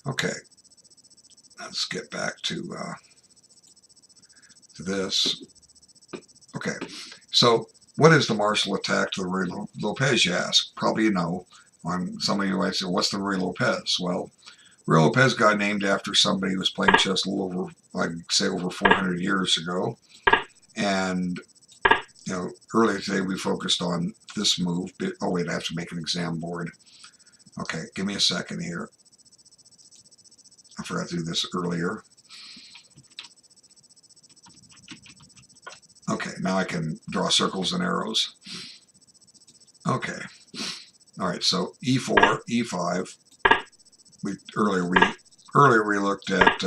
Okay, let's get back to this. Okay, so what is the Marshall attack to the RuyLopez, you ask? Probably you know. Some of you might say, what's the RuyLopez? Well, RuyLopez got named after somebody who was playing chess a little over, I'd say, over 400 years ago. And, earlier today we focused on this move. Oh, wait, I have to make an exam board. Okay, give me a second here. I forgot to do this earlier. Okay, now I can draw circles and arrows. Okay. All right, so e4, e5. Earlier we looked at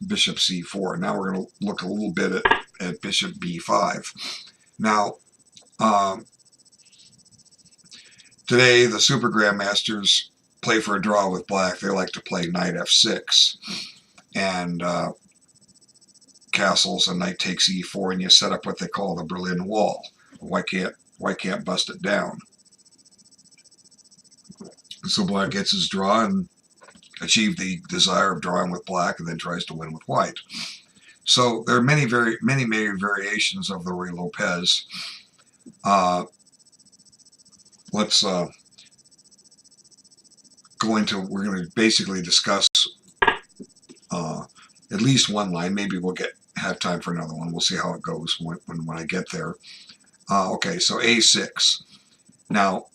bishop c4. Now we're going to look a little bit at bishop b5. Now, today the super grandmasters play for a draw with black. They like to play knight f6 and castles, and knight takes e4, and you set up what they call the Berlin Wall. Why can't bust it down? So black gets his draw and achieve the desire of drawing with black, and then tries to win with white. So there are many variations of the RuyLopez. Let's we're going to basically discuss at least one line. Maybe we'll have time for another one. We'll see how it goes when I get there. Okay, so a6. Now,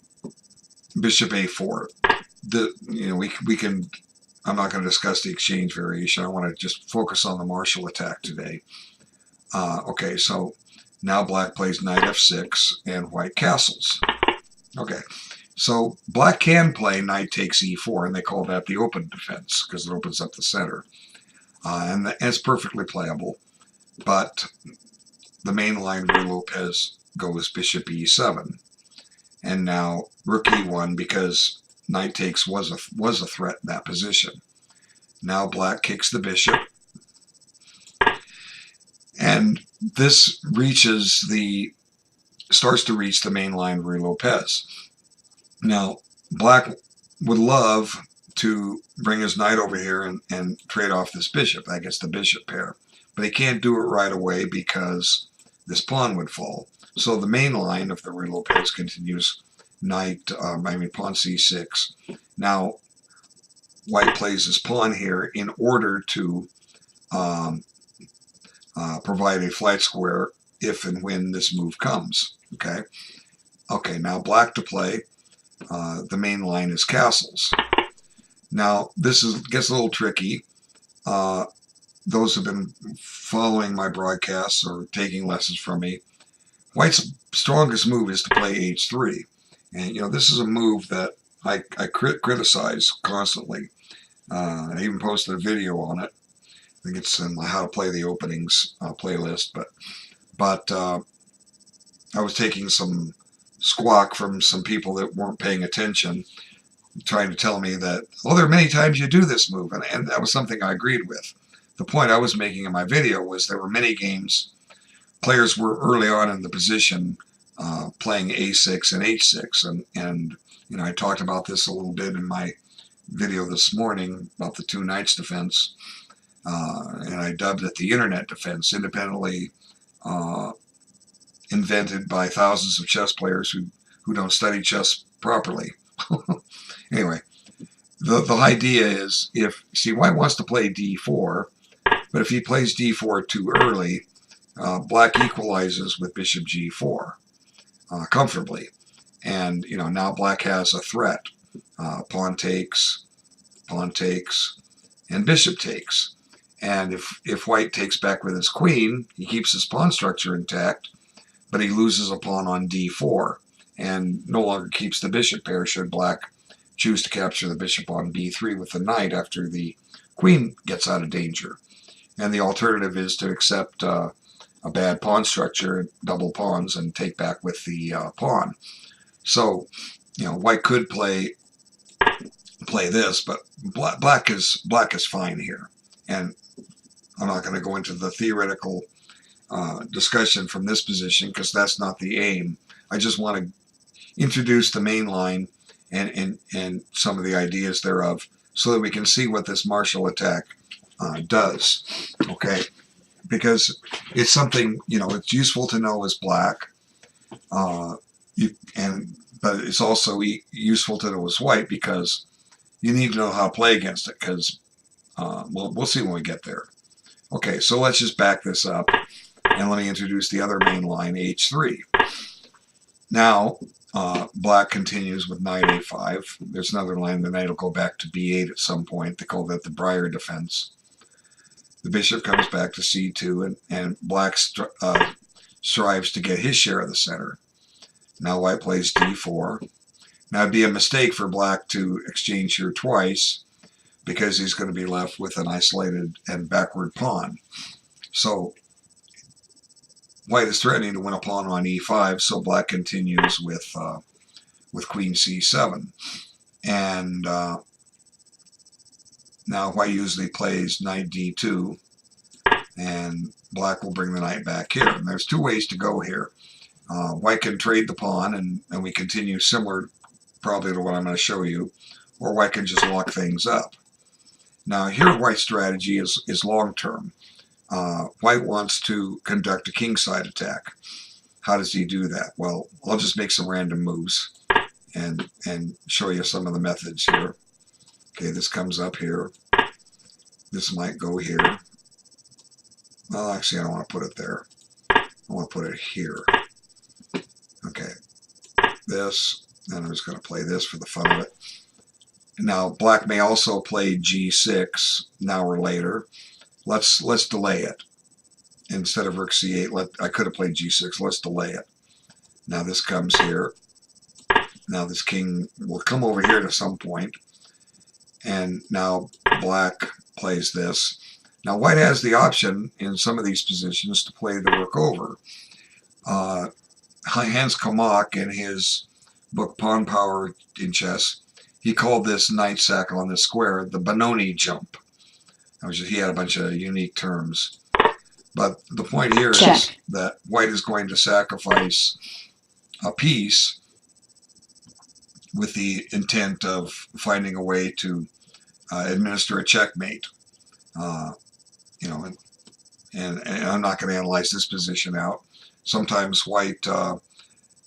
bishop a4. We can. I'm not going to discuss the exchange variation. I want to just focus on the Marshall attack today. Okay, so now black plays knight f6 and white castles. Okay, so black can play knight takes e4, and they call that the open defense because it opens up the center. And it's perfectly playable. But the main line RuyLopez goes bishop e7. And now rook e1, because knight takes was a threat in that position. Now black kicks the bishop. And this starts to reach the main line RuyLopez. Now, black would love to bring his knight over here and trade off this bishop. That gets the bishop pair. But he can't do it right away because this pawn would fall. So the main line of the RuyLopez continues pawn c6. Now, white plays his pawn here in order to provide a flight square if and when this move comes. Okay, now black to play. The main line is castles. Now, this gets a little tricky. Those who have been following my broadcasts or taking lessons from me, white's strongest move is to play h3. And, this is a move that I criticize constantly. I even posted a video on it. I think it's in my How to Play the Openings playlist. But I was taking some squawk from some people that weren't paying attention, trying to tell me that, there are many times you do this move. And that was something I agreed with. The point I was making in my video was there were many games players were early on in the position playing a6 and h6. And I talked about this a little bit in my video this morning about the two knights defense. And I dubbed it the internet defense, independently invented by thousands of chess players who don't study chess properly. Anyway, the idea is, white wants to play d4, but if he plays d4 too early, black equalizes with bishop g4 comfortably. And, now black has a threat. Pawn takes, and bishop takes. And if white takes back with his queen, he keeps his pawn structure intact, but he loses a pawn on d4 and no longer keeps the bishop pair should black choose to capture the bishop on b3 with the knight after the queen gets out of danger. And the alternative is to accept a bad pawn structure, double pawns, and take back with the pawn. So, white could play this, but black is fine here. And I'm not going to go into the theoretical discussion from this position because that's not the aim. I just want to introduce the main line and some of the ideas thereof so that we can see what this Marshall attack does, okay? Because it's something, you know, it's useful to know as black, but it's also useful to know as white, because you need to know how to play against it, because we'll see when we get there. Okay, so let's just back this up, and let me introduce the other main line, H3. Now, black continues with knight A5. There's another line, the knight will go back to B8 at some point. They call that the Briar defense. The bishop comes back to C2, and black strives to get his share of the center. Now white plays D4. Now it'd be a mistake for black to exchange here twice, because he's going to be left with an isolated and backward pawn. So white is threatening to win a pawn on E5, so black continues with queen C7. And now white usually plays knight D2, and black will bring the knight back here. And there's two ways to go here. White can trade the pawn, and we continue similar probably to what I'm going to show you, or white can just lock things up. Now here white's strategy is long-term. White wants to conduct a kingside attack. How does he do that? Well, I'll just make some random moves and show you some of the methods here. Okay, this comes up here. This might go here. Well, actually, I don't want to put it there. I want to put it here. Okay, this, and I'm just going to play this for the fun of it. Now, black may also play G6 now or later. Let's delay it. Instead of rook C8, I could have played G6. Let's delay it. Now this comes here. Now this king will come over here to some point. And now black plays this. Now white has the option in some of these positions to play the rook over. Hans Kamak, in his book Pawn Power in Chess, he called this knight sack on this square the Benoni jump. He had a bunch of unique terms. But the point here is that white is going to sacrifice a piece with the intent of finding a way to administer a checkmate. You know, and I'm not going to analyze this position out. Sometimes white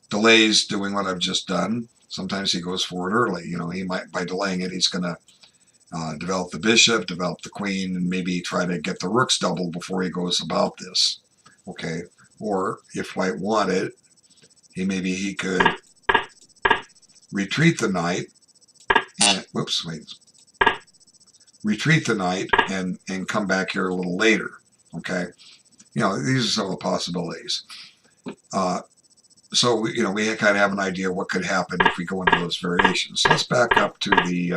delays doing what I've just done. Sometimes he goes forward early. You know, he might, by delaying it, he's going to develop the bishop, develop the queen, and maybe try to get the rooks doubled before he goes about this. Okay, or if white wanted, maybe he could retreat the knight, and retreat the knight and come back here a little later. Okay, you know, these are some of the possibilities. So we kind of have an idea of what could happen if we go into those variations. So let's back up to the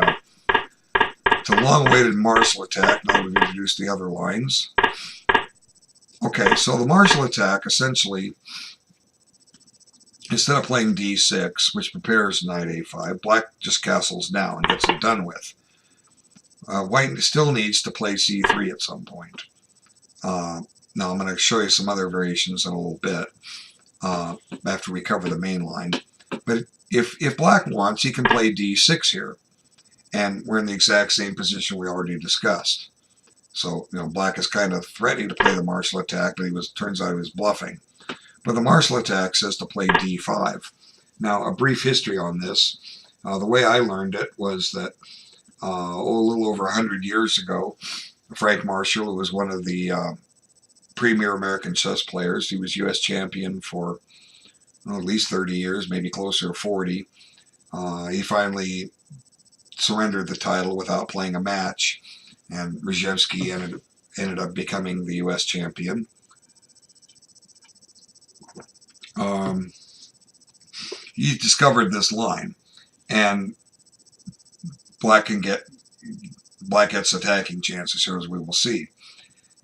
long-awaited Marshall attack. Now we've introduced the other lines. Okay, so the Marshall attack essentially, instead of playing D6, which prepares knight A5, black just castles down and gets it done with. White still needs to play C3 at some point. Now I'm going to show you some other variations in a little bit after we cover the main line. But if black wants, he can play D6 here. And we're in the exact same position we already discussed. So, you know, black is kind of threatening to play the Marshall attack, but turns out he was bluffing. But the Marshall attack says to play D5. Now, a brief history on this. The way I learned it was that a little over 100 years ago, Frank Marshall, who was one of the premier American chess players, he was U.S. champion for at least 30 years, maybe closer to 40. He finally surrendered the title without playing a match, and Rzhevsky ended up becoming the U.S. champion. He discovered this line, and black gets attacking chances here, as we will see.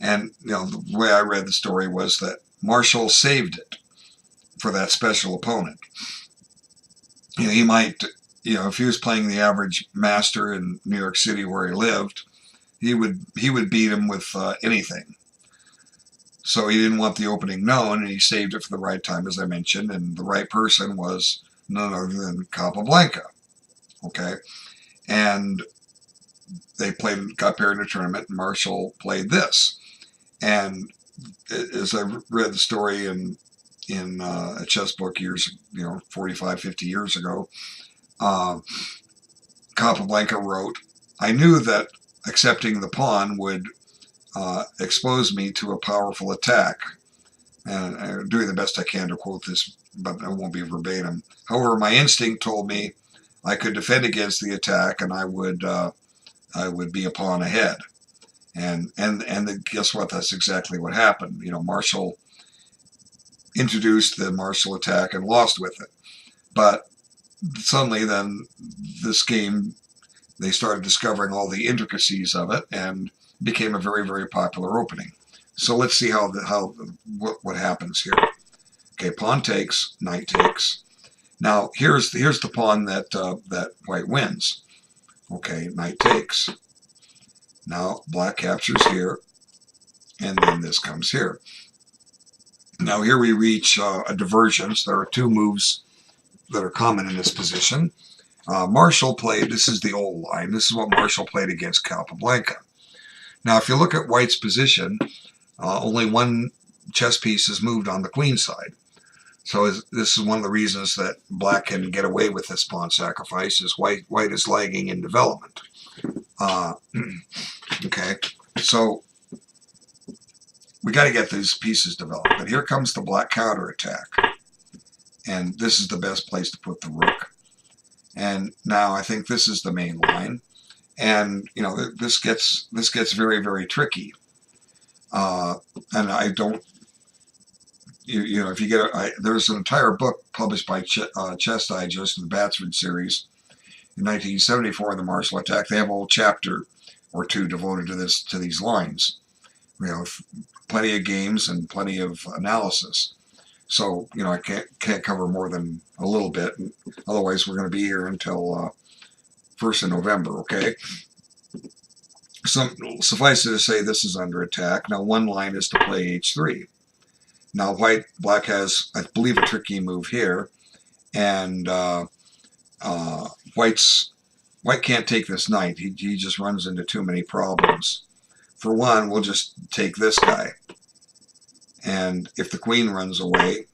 And you know, the way I read the story was that Marshall saved it for that special opponent. You know, he might, you know, if he was playing the average master in New York City where he lived, he would beat him with anything. So he didn't want the opening known, and he saved it for the right time, as I mentioned, and the right person was none other than Capablanca. Okay, and they got paired in a tournament, and Marshall played this. And as I read the story in a chess book years, 45, 50 years ago, Capablanca wrote, "I knew that accepting the pawn would expose me to a powerful attack." And I'm doing the best I can to quote this, but it won't be verbatim. "However, my instinct told me I could defend against the attack, and I would be a pawn ahead." And guess what? That's exactly what happened. Marshall introduced the Marshall attack and lost with it. But suddenly, then this game, they started discovering all the intricacies of it, and became a very, very popular opening. So let's see what happens here. Okay, pawn takes, knight takes. Now here's the pawn that white wins. Okay, knight takes. Now black captures here, and then this comes here. Now here we reach a divergence. There are two moves that are common in this position. Marshall played, this is the old line, this is what Marshall played against Capablanca. Now if you look at white's position, only one chess piece is moved on the queen side. So this is one of the reasons that black can get away with this pawn sacrifice, is white is lagging in development. Okay, so we got to get these pieces developed. But here comes the black counterattack. And this is the best place to put the rook. And now I think this is the main line. And, this gets very, very tricky. And I don't, if you get, there's an entire book published by Chess Digest in the Batsford series in 1974 in the Marshall Attack. They have a whole chapter or two devoted to these lines. Plenty of games and plenty of analysis. So, I can't cover more than a little bit. Otherwise, we're going to be here until 1st of November, okay? So, suffice it to say, this is under attack. Now, one line is to play h3. Now, black has, I believe, a tricky move here. And white can't take this knight. He just runs into too many problems. For one, we'll just take this guy. And if the queen runs away,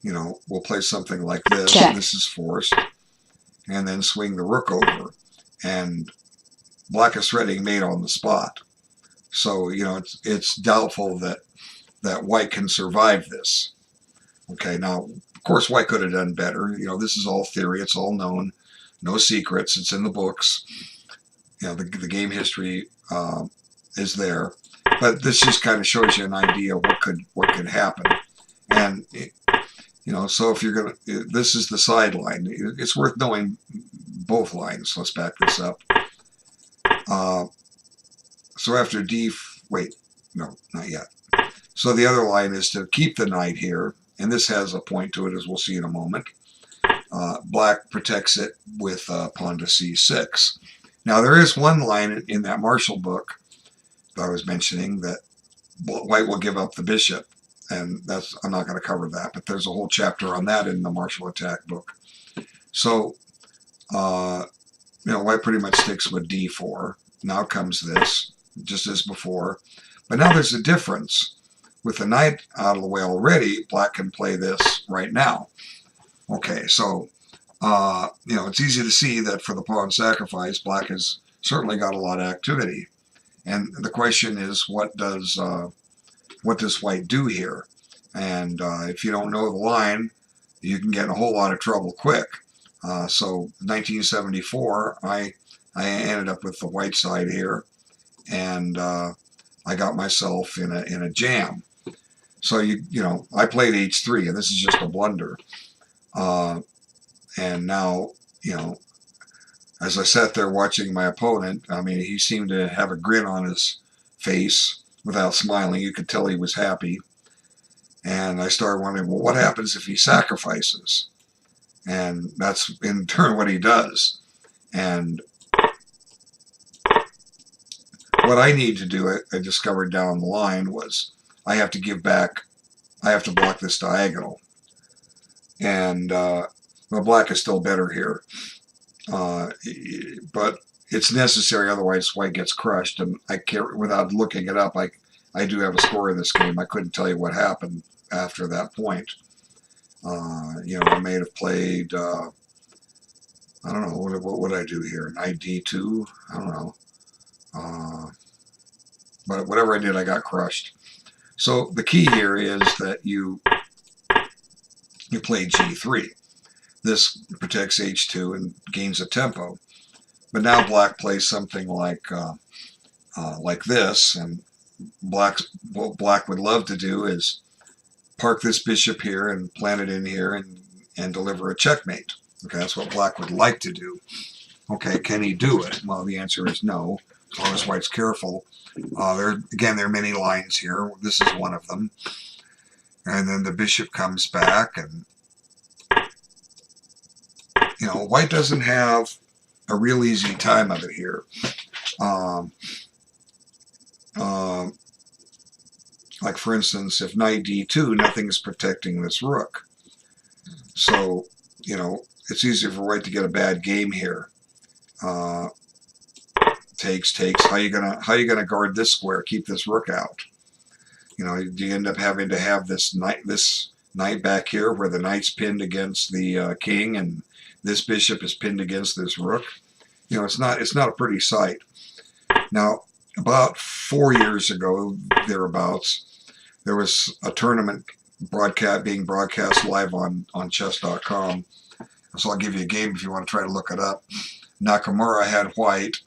we'll play something like this. Check. This is forced. And then swing the rook over. And black is threatening mate on the spot. So, it's doubtful that white can survive this. Okay, now, of course, white could have done better. This is all theory. It's all known. No secrets. It's in the books. The game history is there. But this just kind of shows you an idea of what could happen. And, so if you're going to, this is the sideline. It's worth knowing both lines. Let's back this up. So after wait, no, not yet. So the other line is to keep the knight here. And this has a point to it, as we'll see in a moment. Black protects it with pawn to c6. Now there is one line in that Marshall book that I was mentioning that white will give up the bishop, and I'm not going to cover that, but there's a whole chapter on that in the Marshall Attack book. So white pretty much sticks with d4. Now comes this, just as before, but now there's a difference. With the knight out of the way already, black can play this right now. Okay, so it's easy to see that for the pawn sacrifice, black has certainly got a lot of activity. And the question is, what does white do here? And if you don't know the line, you can get in a whole lot of trouble quick. So 1974, I ended up with the white side here, and I got myself in a jam. So I played h3, and this is just a blunder. And now as I sat there watching my opponent, he seemed to have a grin on his face without smiling. You could tell he was happy. And I started wondering, well, what happens if he sacrifices? And that's in turn what he does. And what I need to do, I discovered down the line, was I have to give back, I have to block this diagonal. And black is still better here. But it's necessary, otherwise white gets crushed. And I can't, without looking it up, I do have a score of this game. I couldn't tell you what happened after that point. You know, I may have played, I don't know, what would I do here? Knight d2? I don't know. But whatever I did, I got crushed. So the key here is that you play g3. This protects h2 and gains a tempo. But now black plays something like this, and what black would love to do is park this bishop here and plant it in here and deliver a checkmate. Okay, that's what black would like to do. Okay, can he do it? Well, the answer is no, as long as white's careful. There are many lines here. This is one of them. And then the bishop comes back, and you know, white doesn't have a real easy time of it here. Like for instance, if knight d2, nothing's protecting this rook. So, you know, it's easier for white to get a bad game here. Takes. How you gonna guard this square? Keep this rook out. You know, you end up having to have this knight back here, where the knight's pinned against the king, and this bishop is pinned against this rook. You know, it's not a pretty sight. Now, about 4 years ago, thereabouts, there was a tournament being broadcast live on chess.com. So I'll give you a game if you want to try to look it up. Nakamura had white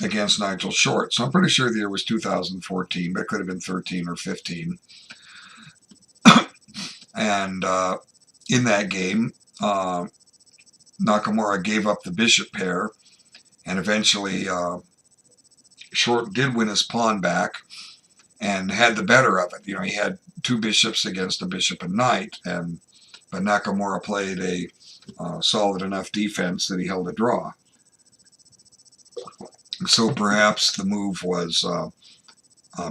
against Nigel Short. So I'm pretty sure the year was 2014, but it could have been 13 or 15. And in that game, Nakamura gave up the bishop pair, and eventually Short did win his pawn back and had the better of it. You know, he had two bishops against a bishop and knight, but Nakamura played a solid enough defense that he held a draw. So perhaps the move was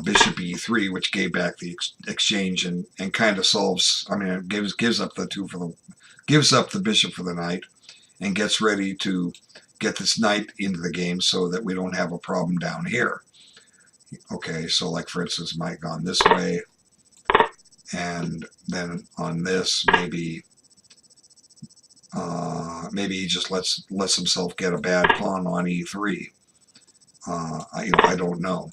bishop e3, which gave back the exchange and kind of solves. I mean, it gives up the bishop for the knight, and gets ready to get this knight into the game so that we don't have a problem down here. Okay, so like for instance, might gone this way, and then on this maybe he just lets himself get a bad pawn on e3. I don't know.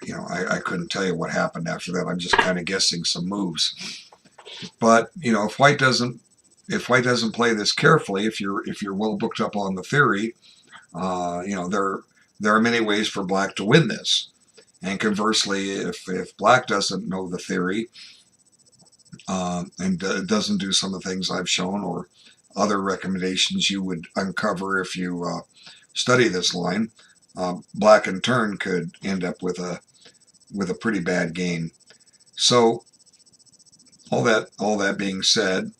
You know, I couldn't tell you what happened after that. I'm just kind of guessing some moves. But you know, if white doesn't play this carefully, if you're well booked up on the theory, you know, there are many ways for black to win this. And conversely, if black doesn't know the theory and doesn't do some of the things I've shown, or other recommendations you would uncover if you study this line, black in turn could end up with a pretty bad game. So all that being said,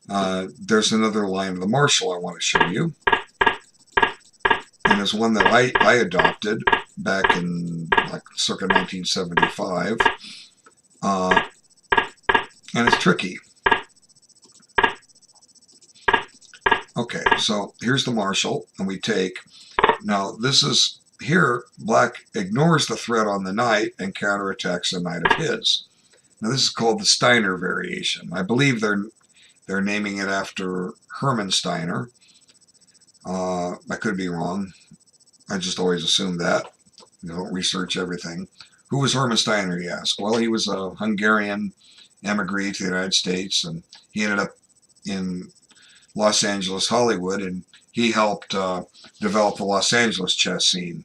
there's another line of the Marshall I want to show you, and it's one that I adopted back in like circa 1975, and it's tricky. Okay, so here's the Marshall, and we take. Now this is here. Black ignores the threat on the knight and counterattacks the knight of his. Now this is called the Steiner variation. I believe they're naming it after Hermann Steiner. I could be wrong. I just always assume that. You don't research everything. Who was Hermann Steiner, you ask? Well, he was a Hungarian emigre to the United States, and he ended up in Los Angeles, Hollywood, and he helped develop the Los Angeles chess scene.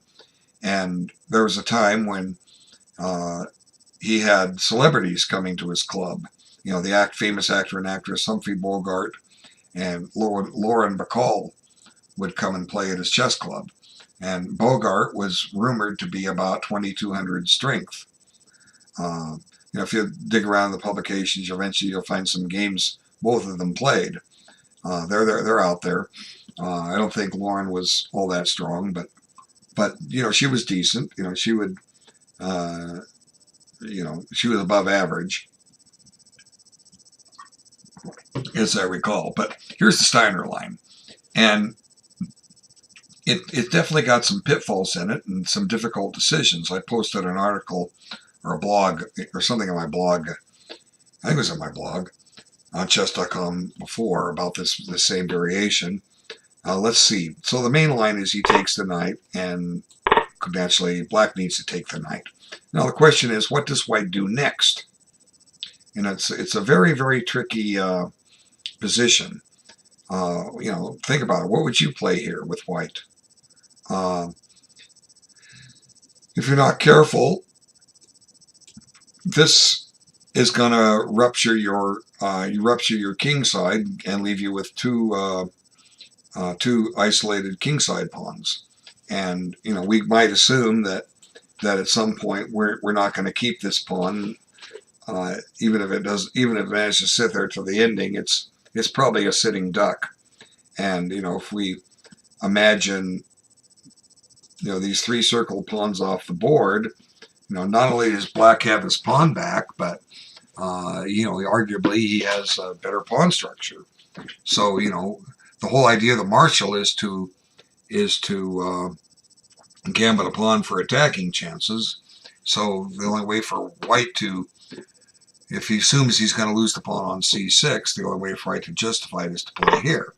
And there was a time when he had celebrities coming to his club. You know, the famous actor and actress Humphrey Bogart and Lauren Bacall would come and play at his chess club. And Bogart was rumored to be about 2,200 strength. You know, if you dig around the publications, eventually you'll find some games both of them played. They're out there. I don't think Lauren was all that strong, but you know, she was decent. You know, she would, you know, she was above average, as I recall. But here's the Steiner line. And it definitely got some pitfalls in it and some difficult decisions. I posted an article or a blog or something on my blog, I think it was on my blog, on chess.com before about this same variation. Let's see. So the main line is he takes the knight, and naturally black needs to take the knight. Now the question is, what does white do next? And it's a very, very tricky position. You know, think about it. What would you play here with white? If you're not careful, this is going to rupture your king side and leave you with two isolated king side pawns. And you know, we might assume that at some point we're not going to keep this pawn, even if it manages to sit there till the ending. It's probably a sitting duck. And you know, if we imagine, you know, these three circled pawns off the board, you know, not only does black have his pawn back, but you know, arguably he has a better pawn structure. So you know, the whole idea of the Marshall is to gambit a pawn for attacking chances. So the only way for white to, if he assumes he's going to lose the pawn on c6, the only way for white to justify it is to play here.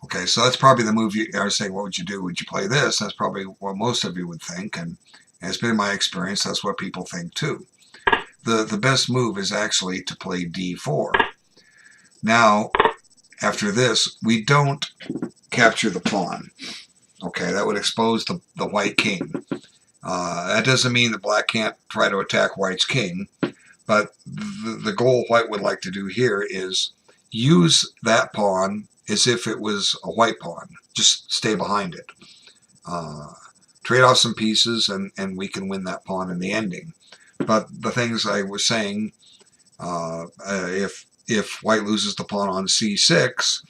Okay, so that's probably the move you are saying, what would you do? Would you play this? That's probably what most of you would think, and it's been my experience, that's what people think too. The best move is actually to play d4. Now, after this, we don't capture the pawn. Okay, that would expose the white king. That doesn't mean that black can't try to attack white's king, but the goal white would like to do here is use that pawn as if it was a white pawn. Just stay behind it. Trade off some pieces, and we can win that pawn in the ending. But the things I was saying, if white loses the pawn on c6,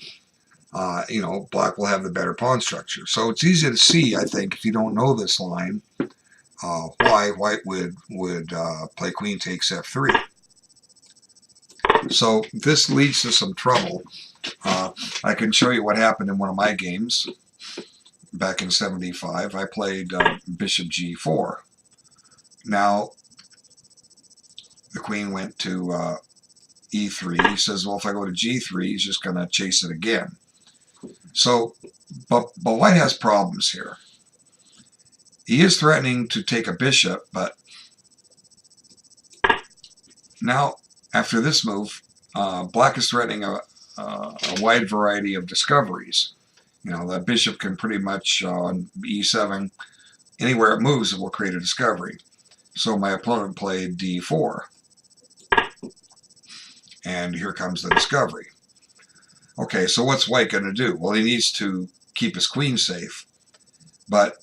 you know, black will have the better pawn structure. So it's easy to see, I think, if you don't know this line, why white would play queen takes f3. So this leads to some trouble. I can show you what happened in one of my games back in '75. I played bishop g4. Now the queen went to e3. He says, well, if I go to g3, he's just going to chase it again. So, but white has problems here. He is threatening to take a bishop, but now after this move, black is threatening a wide variety of discoveries. You know, the bishop can pretty much on e7, anywhere it moves, it will create a discovery. So my opponent played d4. And here comes the discovery. Okay, so what's white going to do? Well, he needs to keep his queen safe. But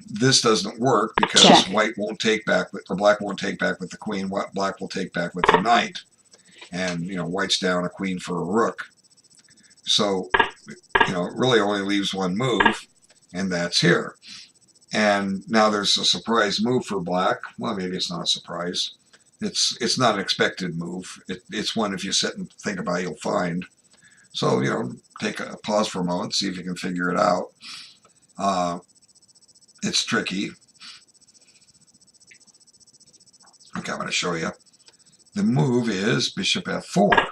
this doesn't work because white won't take back, or black won't take back with the queen. Black will take back with the knight. And, you know, white's down a queen for a rook. So, you know, it really only leaves one move, and that's here. And now there's a surprise move for black. Well, maybe it's not a surprise. It's not an expected move. It's one, if you sit and think about it, you'll find. So, you know, take a pause for a moment, see if you can figure it out. It's tricky. Okay, I'm going to show you. The move is bishop f4.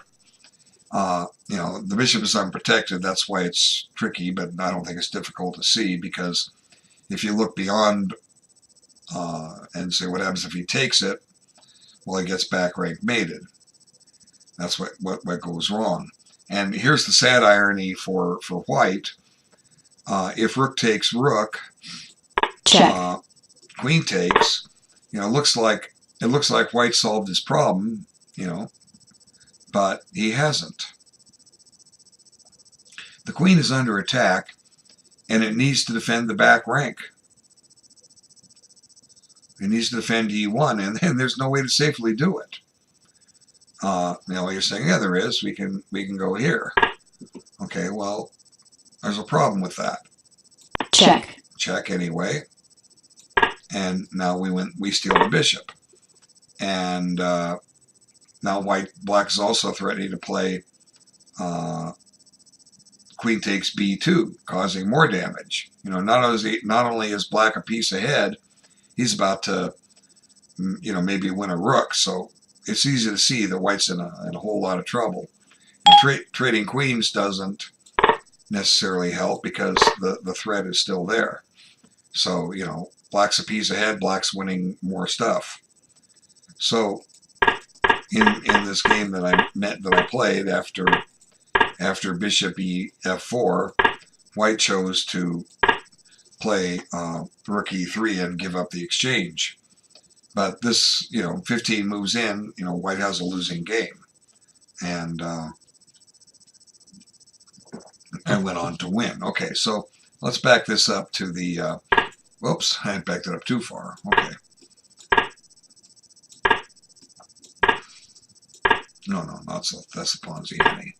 You know, the bishop is unprotected. That's why it's tricky, but I don't think it's difficult to see, because if you look beyond and say what happens if he takes it, well, he gets back rank mated. That's what goes wrong. And here's the sad irony for white. If rook takes rook, queen takes, you know, it looks like white solved his problem, you know, but he hasn't. The queen is under attack, and it needs to defend the back rank. It needs to defend e1, and there's no way to safely do it. You know, you're saying, yeah, there is. We can go here. Okay, well, there's a problem with that. Check anyway. And now we steal the bishop. And now black is also threatening to play queen takes b2, causing more damage. Not only is black a piece ahead, he's about to, maybe win a rook. So it's easy to see that white's in a whole lot of trouble. And trading queens doesn't necessarily help because the threat is still there. So, black's a piece ahead, black's winning more stuff. So in this game that I played after bishop f4, white chose to play rook e3 and give up the exchange. But this, 15 moves in, white has a losing game. And I went on to win. Okay, so let's back this up to the, whoops, I backed it up too far. Okay. No, that's the Ponziani.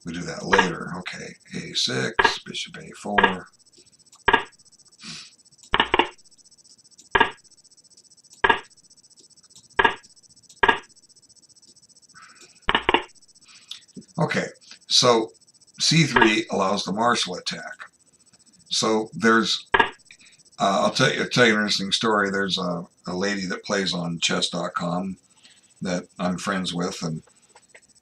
We do that later. Okay, a6, bishop a4. Okay, so c3 allows the Marshall attack. So there's, I'll tell you an interesting story. There's a lady that plays on chess.com that I'm friends with, and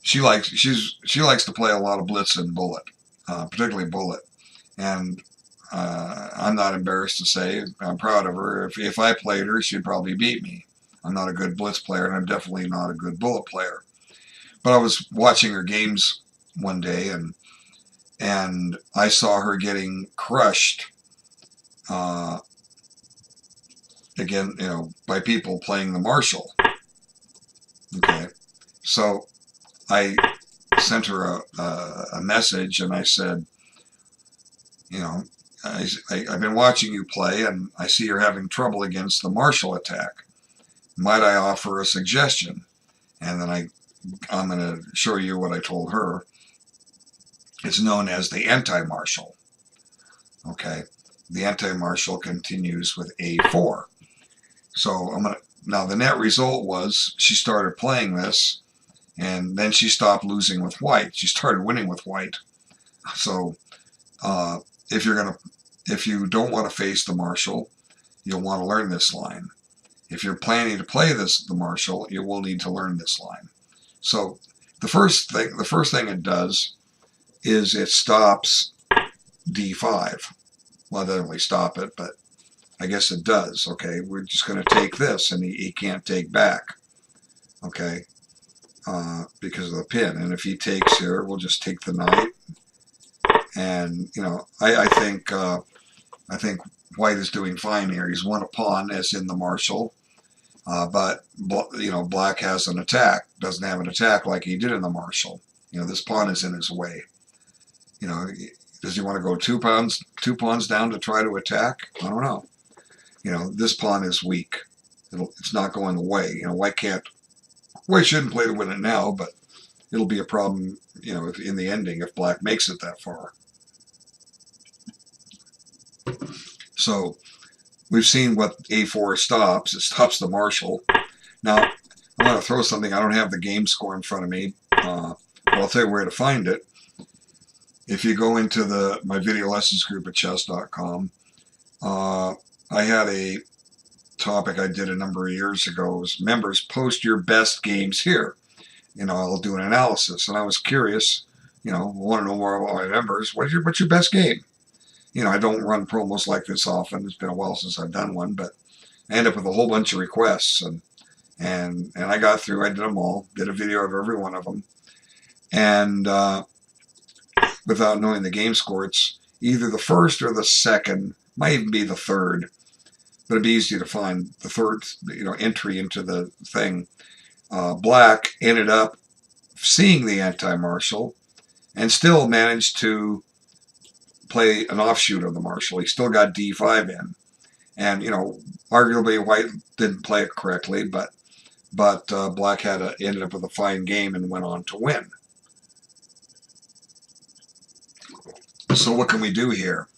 she likes to play a lot of blitz and bullet, particularly bullet. And I'm not embarrassed to say I'm proud of her. If I played her, she'd probably beat me. I'm not a good blitz player, and I'm definitely not a good bullet player. But I was watching her games one day, and I saw her getting crushed again, by people playing the Marshall. Okay, so I sent her a message, and I said, I've been watching you play, and I see you're having trouble against the Marshall attack. Might I offer a suggestion? And then I'm going to show you what I told her. It's known as the anti-Marshall. Okay, the anti-Marshall continues with a4. So now the net result was she started playing this, and then she stopped losing with white. She started winning with white. So if you don't want to face the Marshall, you'll want to learn this line. If you're planning to play the Marshall, you will need to learn this line. So the first thing it does is it stops d5. Well, it doesn't really stop it, but I guess it does. Okay, we're just going to take this, and he can't take back. Okay, because of the pin. And if he takes here, we'll just take the knight. And I think white is doing fine here. He's won a pawn, as in the Marshall. But black has an attack. Doesn't have an attack like he did in the Marshall. This pawn is in his way. Does he want to go two pawns down to try to attack? I don't know. This pawn is weak. It's not going away. White shouldn't play to win it now, but it'll be a problem, in the ending if black makes it that far. So we've seen what a4 stops. It stops the Marshall. Now, I want to throw something. I don't have the game score in front of me, but I'll tell you where to find it. If you go into my video lessons group at chess.com, I had a topic I did a number of years ago. It was members post your best games here. I'll do an analysis, and I was curious. Want to know more about my members. What's your best game? I don't run promos like this often. It's been a while since I've done one, but I end up with a whole bunch of requests, and I got through. I did them all. Did a video of every one of them, and without knowing the game score, it's either the first or the second. Might even be the third, but it'd be easy to find the third, entry into the thing. Black ended up seeing the anti-Marshall and still managed to play an offshoot of the Marshall. He still got d5 in, and arguably white didn't play it correctly, but black ended up with a fine game and went on to win. So what can we do here?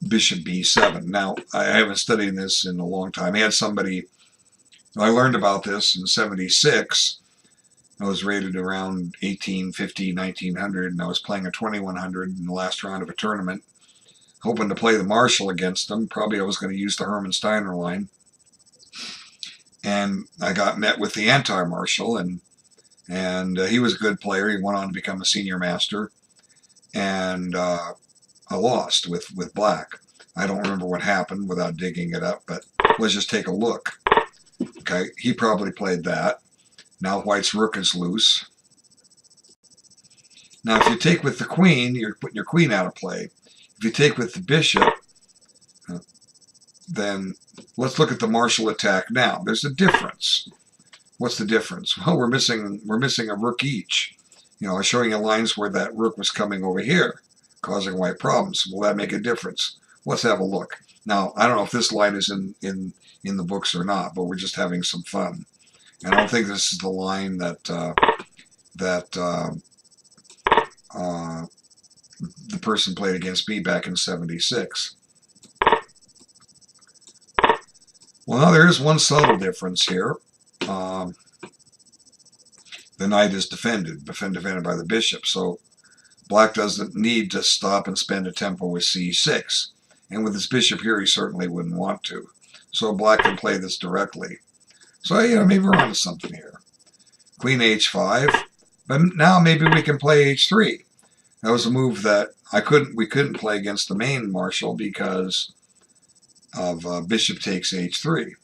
Bishop b7. Now, I haven't studied this in a long time. I learned about this in '76. I was rated around 1850, 1900, and I was playing a 2100 in the last round of a tournament, hoping to play the Marshall against them. Probably I was going to use the Hermann Steiner line. And I got met with the anti-Marshall, and he was a good player. He went on to become a senior master, and I lost with black. I don't remember what happened without digging it up, but let's just take a look. Okay, he probably played that. Now white's rook is loose. Now if you take with the queen, you're putting your queen out of play. If you take with the bishop, then let's look at the Marshall attack now. There's a difference. What's the difference? Well, we're missing a rook each. You know, I was showing you lines where that rook was coming over here, causing white problems. Will that make a difference? Let's have a look. Now, I don't know if this line is in the books or not, but we're just having some fun. And I don't think this is the line that the person played against me back in '76. Well, now there is one subtle difference here. The knight is defended by the bishop, so black doesn't need to stop and spend a tempo with c6. And with his bishop here, he certainly wouldn't want to. So black can play this directly. So, you know, maybe we're onto something here. Queen h5, but now maybe we can play h3. That was a move that we couldn't play against the main Marshall because of bishop takes h3.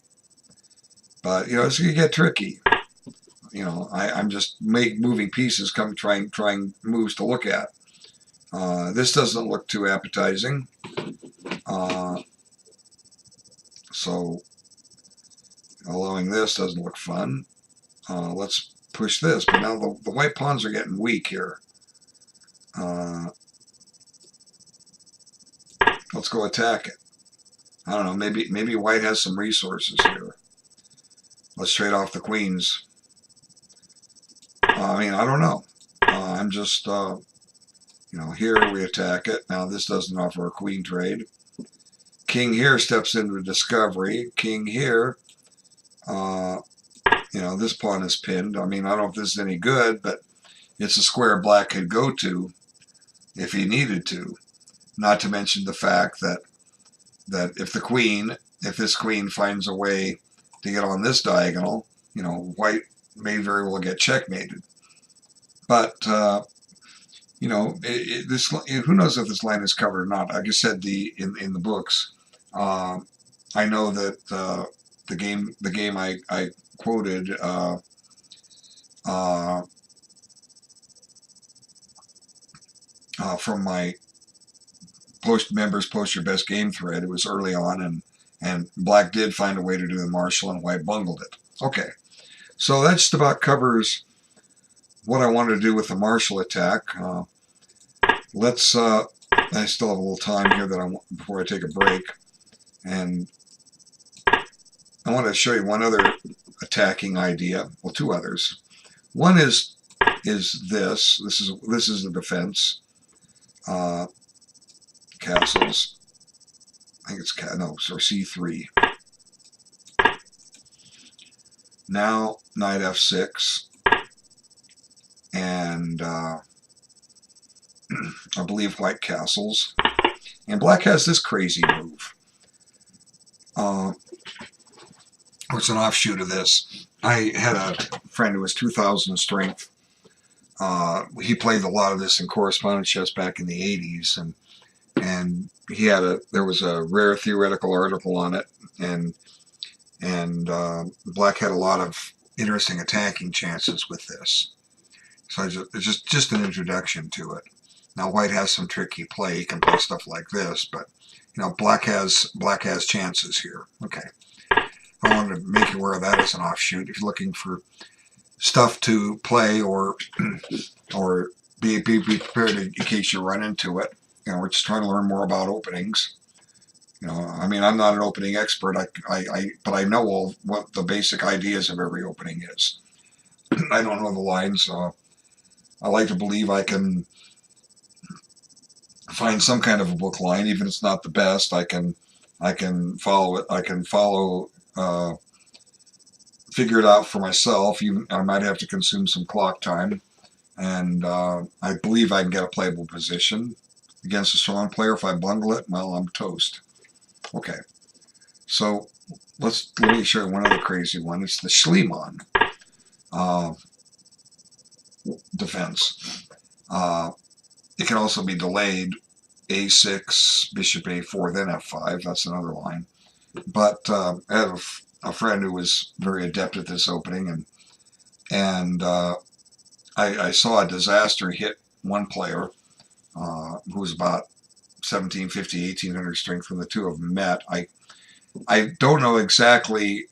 But, you know, it's going to get tricky. You know, I'm just moving pieces, trying moves to look at. This doesn't look too appetizing. So allowing this doesn't look fun. Let's push this. But now the white pawns are getting weak here. Let's go attack it. I don't know, maybe white has some resources here. Let's trade off the queens. I mean, I don't know. I'm just, you know, here we attack it. Now this doesn't offer a queen trade. King here steps into discovery. King here, you know, this pawn is pinned. I mean, I don't know if this is any good, but it's a square black could go to if he needed to. Not to mention the fact that if this queen finds a way to get on this diagonal, you know, white may very well get checkmated. But you know, who knows if this line is covered or not? Like I said, in the books, I know that the game I quoted from my members post your best game thread. It was early on, and black did find a way to do the Marshall, and white bungled it. Okay, so that just about covers what I wanted to do with the Marshall attack. Let's. I still have a little time here before I take a break, and I want to show you one other attacking idea. Well, two others. One is this. This is the defense. Castles. I think it's or c3. Now knight f6, and I believe white castles, and black has this crazy move. It's an offshoot of this. I had a friend who was 2,000 strength. He played a lot of this in correspondence chess back in the 80s, and there was a rare theoretical article on it, and black had a lot of interesting attacking chances with this. So it's just an introduction to it. Now white has some tricky play. He can play stuff like this, but you know, black has chances here. Okay, I wanted to make you aware of that as an offshoot. If you're looking for stuff to play or be prepared in case you run into it. You know, we're just trying to learn more about openings. You know, I mean, I'm not an opening expert, but I know what the basic ideas of every opening is. I don't know the lines. I like to believe I can find some kind of a book line, even if it's not the best. I can follow it. I can follow figure it out for myself. Even I might have to consume some clock time, and I believe I can get a playable position against a strong player. If I bungle it, well, I'm toast. Okay, so let me show you one other crazy one. It's the Schliemann defense. It can also be delayed. A6, bishop A4, then F5. That's another line. But I have a friend who was very adept at this opening, and I saw a disaster hit one player who was about 1750, 1800 strength when the two of them met. I don't know exactly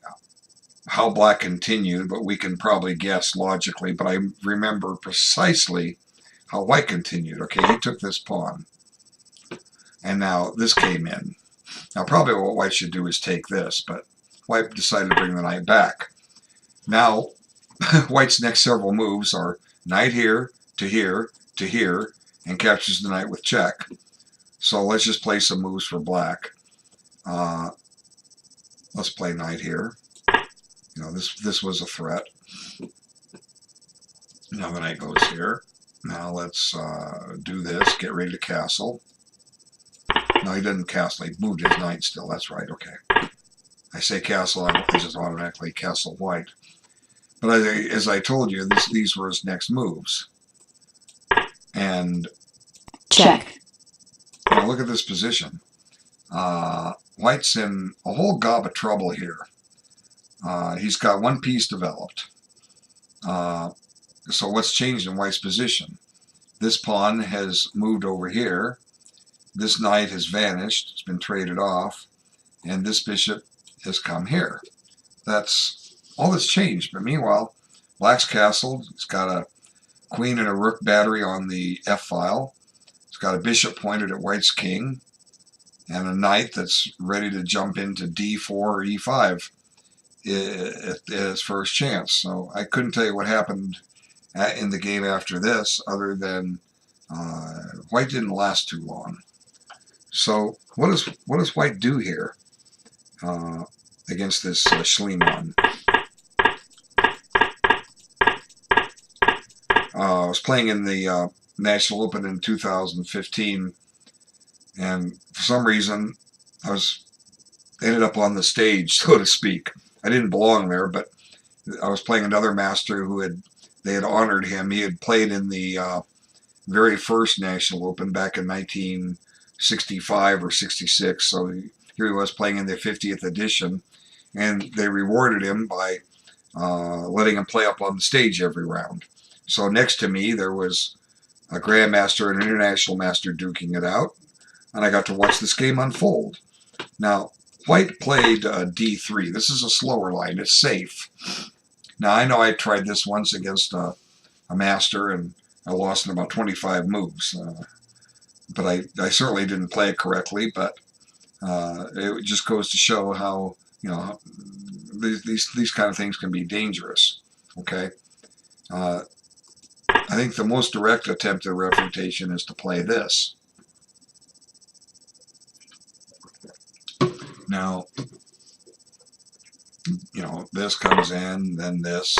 how black continued, but we can probably guess logically. But I remember precisely how white continued. Okay, he took this pawn, and now this came in. Now probably what white should do is take this, but white decided to bring the knight back. Now white's next several moves are knight here, to here, to here, and captures the knight with check. So let's just play some moves for black. Let's play knight here. You know, this was a threat. Now the knight goes here. Now let's do this. Get ready to castle. No, he didn't castle. He moved his knight still. That's right. Okay. I say castle, I just automatically castle white. But as I told you, these were his next moves. And check. Now look at this position. White's in a whole gob of trouble here. He's got one piece developed. So what's changed in white's position? This pawn has moved over here. This knight has vanished. It's been traded off. And this bishop has come here. That's all that's changed. But meanwhile, black's castled. It's got a queen and a rook battery on the F file. It's got a bishop pointed at white's king. And a knight that's ready to jump into D4 or E5 at his first chance. So I couldn't tell you what happened in the game after this, other than white didn't last too long. So what does white do here against this Schliemann? I was playing in the National Open in 2015, and for some reason I ended up on the stage, so to speak. I didn't belong there, but I was playing another master they had honored him. He had played in the very first National Open back in 1965 or 66. So here he was playing in the 50th edition, and they rewarded him by letting him play up on the stage every round. So next to me there was a grandmaster and an international master duking it out, and I got to watch this game unfold. Now, white played D3. This is a slower line. It's safe. Now, I know I tried this once against a master, and I lost in about 25 moves. But I certainly didn't play it correctly, but it just goes to show how, you know, these kind of things can be dangerous. Okay? I think the most direct attempt at refutation is to play this. Now, you know, this comes in, then this,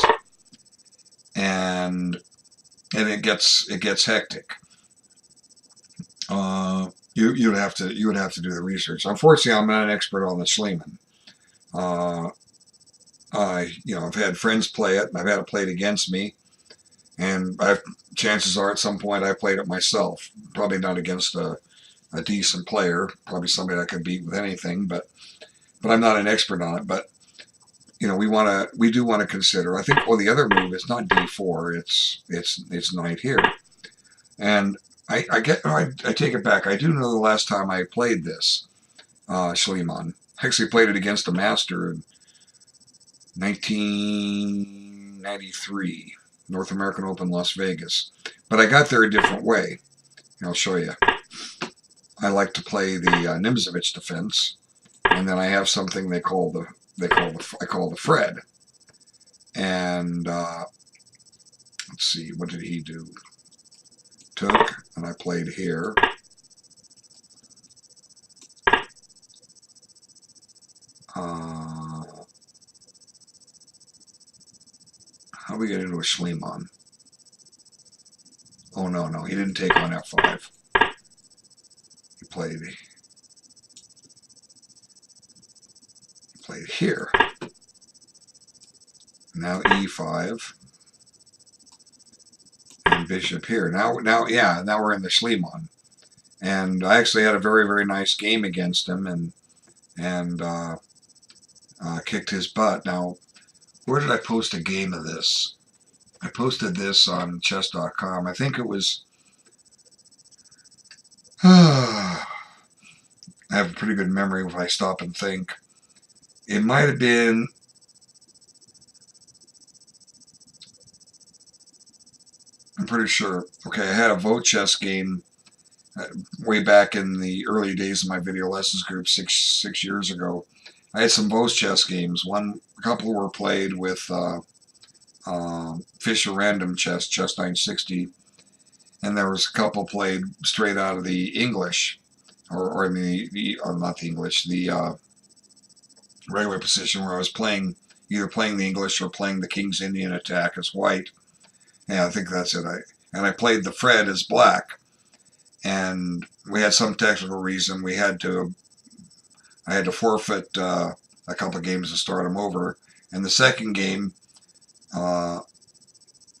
and it gets hectic. You would have to do the research. Unfortunately, I'm not an expert on the Schliemann. I've had friends play it, and I've had it played against me, and chances are at some point I played it myself. Probably not against a decent player, probably somebody I could beat with anything, but I'm not an expert on it. But you know, we do want to consider. I think the other move is not D4, it's knight here, and I take it back. I do know the last time I played this Schliemann. I actually played it against a master in 1993, North American Open, Las Vegas. But I got there a different way. I'll show you. I like to play the Nimzovich defense, and then I have something I call the Fred. And let's see, what did he do? Took, and I played here. How do we get into a Schliemann? Oh, no, he didn't take on F5. He played here. Now E5. And bishop here. Now we're in the Schliemann. And I actually had a very, very nice game against him and kicked his butt. Now, where did I post a game of this? I posted this on chess.com. I think it was... I have a pretty good memory if I stop and think. It might have been... I'm pretty sure. Okay, I had a vote chess game way back in the early days of my video lessons group, six years ago. I had some vote chess games. A couple were played with Fisher Random Chess 960, and there was a couple played straight out of the English, or not the English, the regular position, where I was either playing the English or playing the King's Indian attack as white. Yeah, I think that's it. I played the Fred as black, and we had some technical reason I had to forfeit a couple of games to start them over. And the second game, I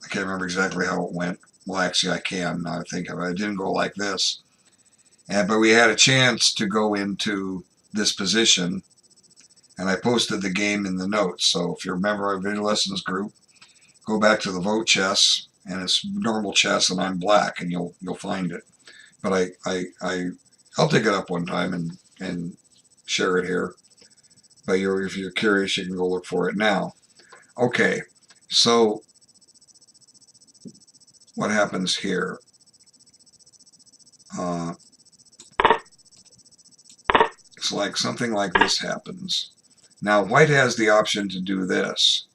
can't remember exactly how it went. Well, actually, I can now I think of it. It didn't go like this, but we had a chance to go into this position, and I posted the game in the notes. So if you remember our video lessons group, go back to the vote chess, and it's normal chess, and I'm black, and you'll find it. But I'll dig it up one time and share it here. But if you're curious, you can go look for it now. Okay, so what happens here? It's like something like this happens. Now, white has the option to do this.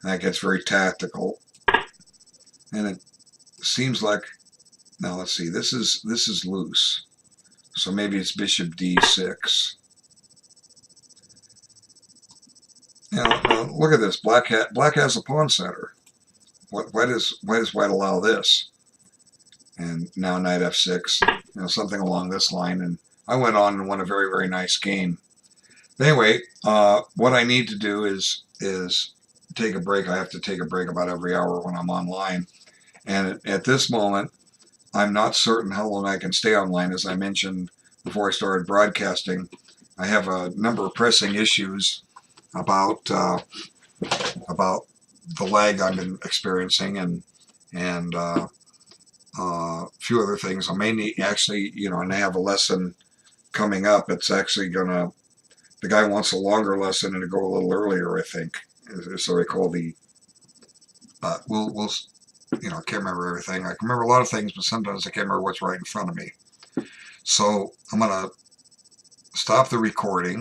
That gets very tactical, and it seems like, now let's see, this is loose, so maybe it's bishop d6. Now look at this. Black has a pawn center. Why does white allow this? And now knight f6, something along this line. And I went on and won a very, very nice game. But anyway, what I need to do is take a break. I have to take a break about every hour when I'm online. And at this moment, I'm not certain how long I can stay online. As I mentioned before I started broadcasting, I have a number of pressing issues about the lag I've been experiencing and a few other things. I may need, actually, and I have a lesson coming up. It's actually the guy wants a longer lesson and to go a little earlier, I think. So they call we'll I can't remember everything. I can remember a lot of things, but sometimes I can't remember what's right in front of me. So I'm going to stop the recording.